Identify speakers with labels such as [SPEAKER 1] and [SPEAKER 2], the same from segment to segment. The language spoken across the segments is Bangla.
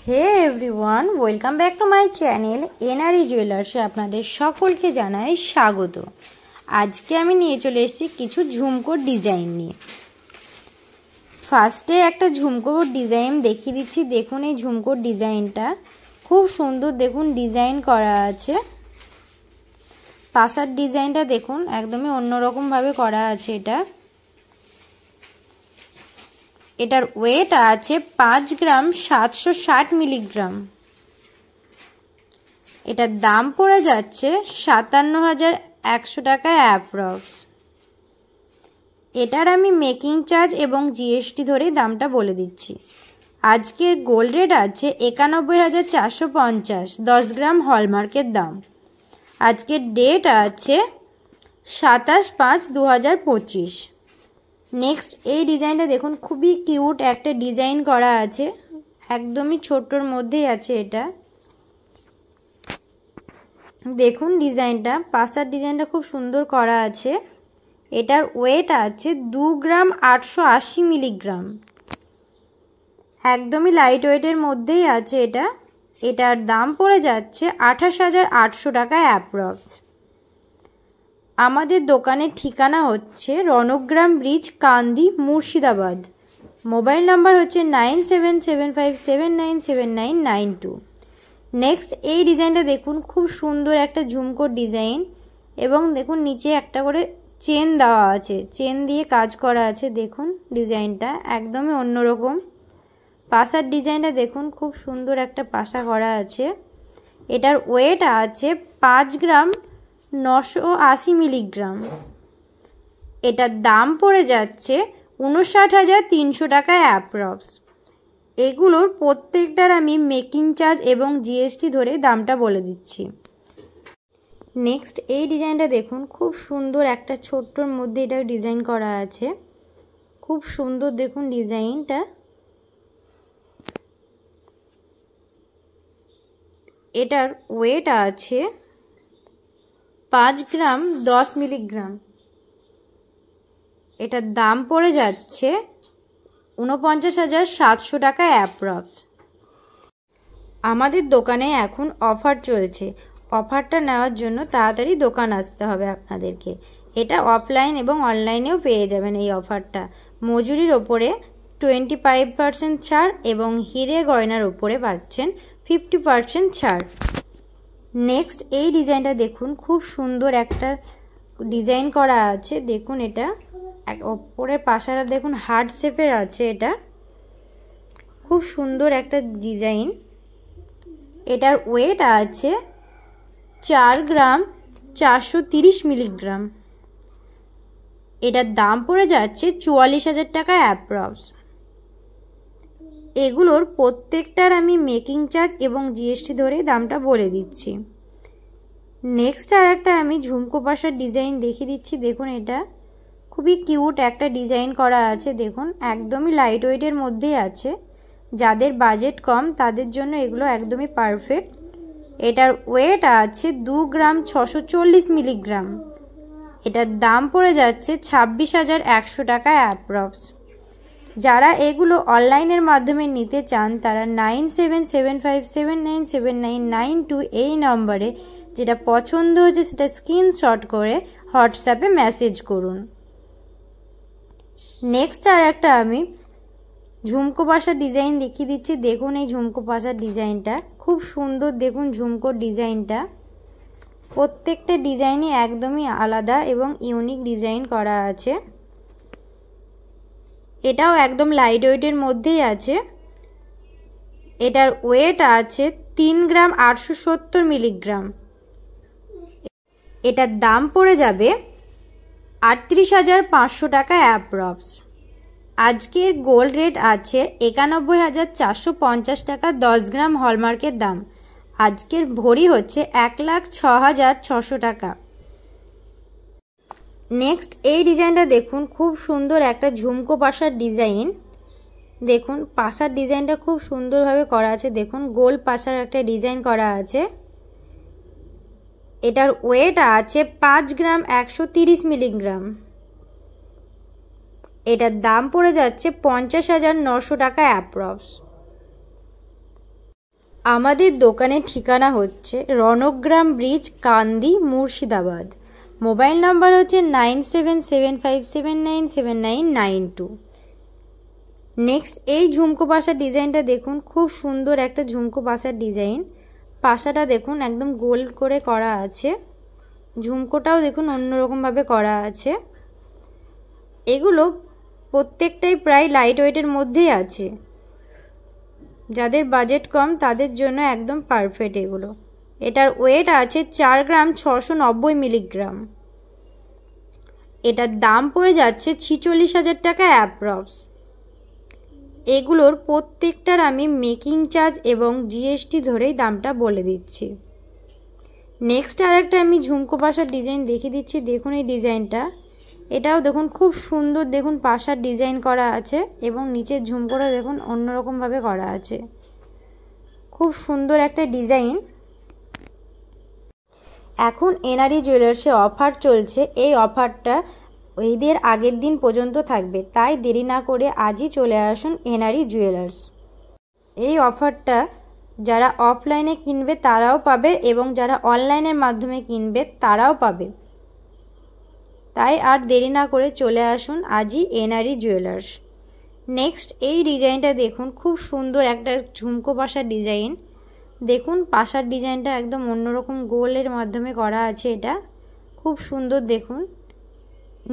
[SPEAKER 1] Hey everyone, welcome back to my channel NRE জুয়েলার্সে আপনাদের সকলকে জানাই স্বাগত। আজকে আমি নিয়ে চলে এসেছি কিছু ঝুমকোর ডিজাইন নিয়ে। ফার্স্টে একটা ঝুমকোর ডিজাইন দেখিয়ে দিচ্ছি। দেখুন এই ঝুমকোর ডিজাইনটা খুব সুন্দর, দেখুন ডিজাইন করা আছে। পাশার ডিজাইনটা দেখুন একদমই অন্যরকম ভাবে করা আছে। এটার ওয়েট আছে 5 গ্রাম 760 মিলিগ্রাম। এটার দাম পড়ে যাচ্ছে 57,100 টাকা অ্যাপ্রক্স। এটার আমি মেকিং চার্জ এবং জিএসটি ধরে দামটা বলে দিচ্ছি। আজকের গোল্ড রেট আছে 91,450, 10 গ্রাম হলমার্কের দাম। আজকের ডেট আছে 27/5/2025। নেক্সট এই ডিজাইনটা দেখুন, খুবই কিউট একটা ডিজাইন করা আছে, একদমই ছোট্টর মধ্যেই আছে। এটা দেখুন ডিজাইনটা, পাশার ডিজাইনটা খুব সুন্দর করা আছে। এটার ওয়েট আছে 2 গ্রাম 880 মিলিগ্রাম, একদমই লাইট ওয়েটের মধ্যেই আছে। এটার দাম পড়ে যাচ্ছে 28,800 টাকা অ্যাপ্রক্স। আমাদের দোকানের ঠিকানা হচ্ছে রণগ্রাম ব্রিজ, কান্দি, মুর্শিদাবাদ। মোবাইল নাম্বার হচ্ছে 9775797992। নেক্সট এই ডিজাইনটা দেখুন, খুব সুন্দর একটা ঝুমকোর ডিজাইন এবং দেখুন নিচে একটা করে চেন দেওয়া আছে, চেন দিয়ে কাজ করা আছে। দেখুন ডিজাইনটা একদমই অন্যরকম। পাশার ডিজাইনটা দেখুন, খুব সুন্দর একটা পাশা করা আছে। এটার ওয়েট আছে 5 গ্রাম 980 মিলিগ্রাম। এটার দাম পড়ে যাচ্ছে 59,300 টাকা অ্যাপ্রক্স। এগুলোর প্রত্যেকটার আমি মেকিং চার্জ এবং জিএসটি ধরে দামটা বলে দিচ্ছি। নেক্সট এই ডিজাইনটা দেখুন, খুব সুন্দর একটা ছোট্টর মধ্যে এটা ডিজাইন করা আছে, খুব সুন্দর দেখুন ডিজাইনটা। এটার ওয়েট আছে 5 গ্রাম 10 মিলিগ্রাম। এটার দাম পড়ে যাচ্ছে 49,700 টাকা অ্যাপ্রক্স। আমাদের দোকানে এখন অফার চলছে। অফারটা নেওয়ার জন্য তাড়াতাড়ি দোকান আসতে হবে আপনাদেরকে। এটা অফলাইন এবং অনলাইনেও পেয়ে যাবেন এই অফারটা। মজুরির ওপরে 25% ছাড় এবং হিরে গয়নার ওপরে পাচ্ছেন 50% ছাড়। নেক্সট এই ডিজাইনটা দেখুন, খুব সুন্দর একটা ডিজাইন করা আছে। দেখুন এটা ওপরের পাশাটা দেখুন হার্ট শেপের আছে। এটা খুব সুন্দর একটা ডিজাইন। এটার ওয়েট আছে 4 গ্রাম 430 মিলিগ্রাম। এটার দাম পড়ে যাচ্ছে 44,000 টাকা অ্যাপ্রক্স। এগুলোর প্রত্যেকটার আমি মেকিং চার্জ এবং জিএসটি ধরে দামটা বলে দিচ্ছি। নেক্সট আর একটা আমি ঝুমকো পাশার ডিজাইন দেখিয়ে দিচ্ছি। দেখুন এটা খুবই কিউট একটা ডিজাইন করা আছে। দেখুন একদমই লাইট ওয়েটের মধ্যেই আছে। যাদের বাজেট কম তাদের জন্য এগুলো একদমই পারফেক্ট। এটার ওয়েট আছে 2 গ্রাম 640 মিলিগ্রাম। এটার দাম পড়ে যাচ্ছে 26,100 টাকা অ্যাপ্রক্স। যারা এগুলো অনলাইনের মাধ্যমে নিতে চান তারা 9775797992 এই নম্বরে যেটা পছন্দ হচ্ছে সেটা স্ক্রিনশট করে হোয়াটসঅ্যাপে মেসেজ করুন। নেক্সট আর একটা আমি ঝুমকো পাশার ডিজাইন দেখিয়ে দিচ্ছি। দেখুন এই ঝুমকো পাশার ডিজাইনটা খুব সুন্দর। দেখুন ঝুমকোর ডিজাইনটা, প্রত্যেকটা ডিজাইনই একদমই আলাদা এবং ইউনিক ডিজাইন করা আছে। এটাও একদম লাইট ওয়েটের মধ্যেই আছে। এটার ওয়েট আছে 3 গ্রাম 870 মিলিগ্রাম। এটার দাম পড়ে যাবে 38,500 টাকা অ্যাপ্রক্স। আজকের গোল্ড রেট আছে 91,450 টাকা, 10 গ্রাম হলমার্কের দাম। আজকের ভরি হচ্ছে 1,06,600 টাকা। নেক্সট এই ডিজাইনটা দেখুন, খুব সুন্দর একটা ঝুমকো পাশার ডিজাইন। দেখুন পাশার ডিজাইনটা খুব সুন্দরভাবে করা আছে। দেখুন গোল পাশার একটা ডিজাইন করা আছে। এটার ওয়েট আছে 5 গ্রাম 130 মিলিগ্রাম। এটার দাম পড়ে যাচ্ছে 50,900 টাকা অ্যাপ্রক্স। আমাদের দোকানের ঠিকানা হচ্ছে রণগ্রাম ব্রিজ, কান্দি, মুর্শিদাবাদ। মোবাইল নাম্বার হচ্ছে 9775797992। নেক্সট এই ঝুমকো পাশার ডিজাইনটা দেখুন, খুব সুন্দর একটা ঝুমকো পাশার ডিজাইন। পাশাটা দেখুন একদম গোল করে করা আছে, ঝুমকোটাও দেখুন অন্যরকমভাবে করা আছে। এগুলো প্রত্যেকটাই প্রায় লাইট ওয়েটের মধ্যেই আছে, যাদের বাজেট কম তাদের জন্য একদম পারফেক্ট এগুলো। এটার ওয়েট আছে 4 গ্রাম 690 মিলিগ্রাম। এটার দাম পড়ে যাচ্ছে 46,000 টাকা অ্যাপ্রক্স। এগুলোর প্রত্যেকটার আমি মেকিং চার্জ এবং জিএসটি ধরেই দামটা বলে দিচ্ছি। নেক্সট আরেকটা আমি ঝুমকো পাশার ডিজাইন দেখিয়ে দিচ্ছি। দেখুন এই ডিজাইনটা, এটাও দেখুন খুব সুন্দর, দেখুন পাশার ডিজাইন করা আছে এবং নিচের ঝুমকোটা দেখুন অন্যরকমভাবে করা আছে, খুব সুন্দর একটা ডিজাইন। এখন এনআরই জুয়েলার্সে অফার চলছে, এই অফারটা ঈদের আগের দিন পর্যন্ত থাকবে, তাই দেরি না করে আজই চলে আসুন এনআরই জুয়েলার্স। এই অফারটা যারা অফলাইনে কিনবে তারাও পাবে এবং যারা অনলাইনের মাধ্যমে কিনবে তারাও পাবে, তাই আর দেরি না করে চলে আসুন আজই এনআরই জুয়েলার্স। নেক্সট এই ডিজাইনটা দেখুন, খুব সুন্দর একটা ঝুমকো পাশার ডিজাইন। দেখুন পাশার ডিজাইনটা একদম অন্যরকম গোলের মাধ্যমে করা আছে, এটা খুব সুন্দর। দেখুন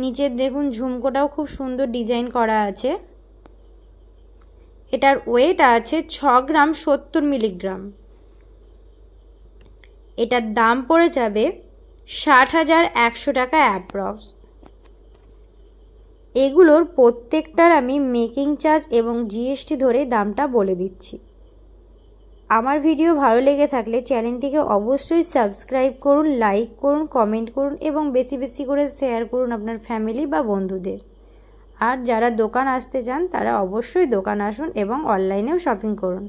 [SPEAKER 1] নিচের দেখুন ঝুমকোটাও খুব সুন্দর ডিজাইন করা আছে। এটার ওয়েট আছে 6 গ্রাম 70 মিলিগ্রাম। এটার দাম পড়ে যাবে 60,100 টাকা অ্যাপ্রক্স। এগুলোর প্রত্যেকটার আমি মেকিং চার্জ এবং জিএসটি ধরে দামটা বলে দিচ্ছি। আমার ভিডিও ভালো লেগে থাকলে চ্যানেলটিকে অবশ্যই সাবস্ক্রাইব করুন, লাইক করুন, কমেন্ট করুন এবং বেশি বেশি করে শেয়ার করুন আপনার ফ্যামিলি বা বন্ধুদের। আর যারা দোকান আসতে চান তারা অবশ্যই দোকান আসুন এবং অনলাইনেও শপিং করুন।